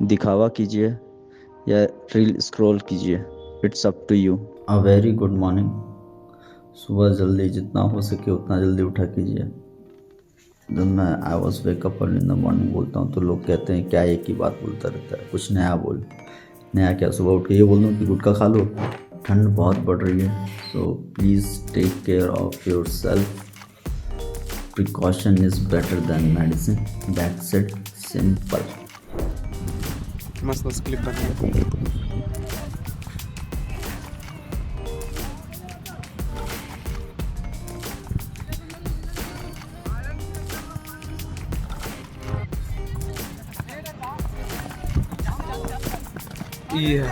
दिखावा कीजिए या रील स्क्रॉल कीजिए, it's up to you. A very good morning. सुबह जल्दी जितना हो सके उतना जल्दी उठा कीजिए। जब मैं I was wake up early in the morning बोलता हूँ तो लोग कहते हैं क्या एक ही बात बोलता रहता है, कुछ नया बोल। नया क्या, सुबह उठ के ये बोल दूँ कि गुटखा खा लो? ठंड बहुत बढ़ रही है, so please take care of yourself. Precaution is better than medicine, that's it, simple. मस्त क्लिप बनली. Yeah.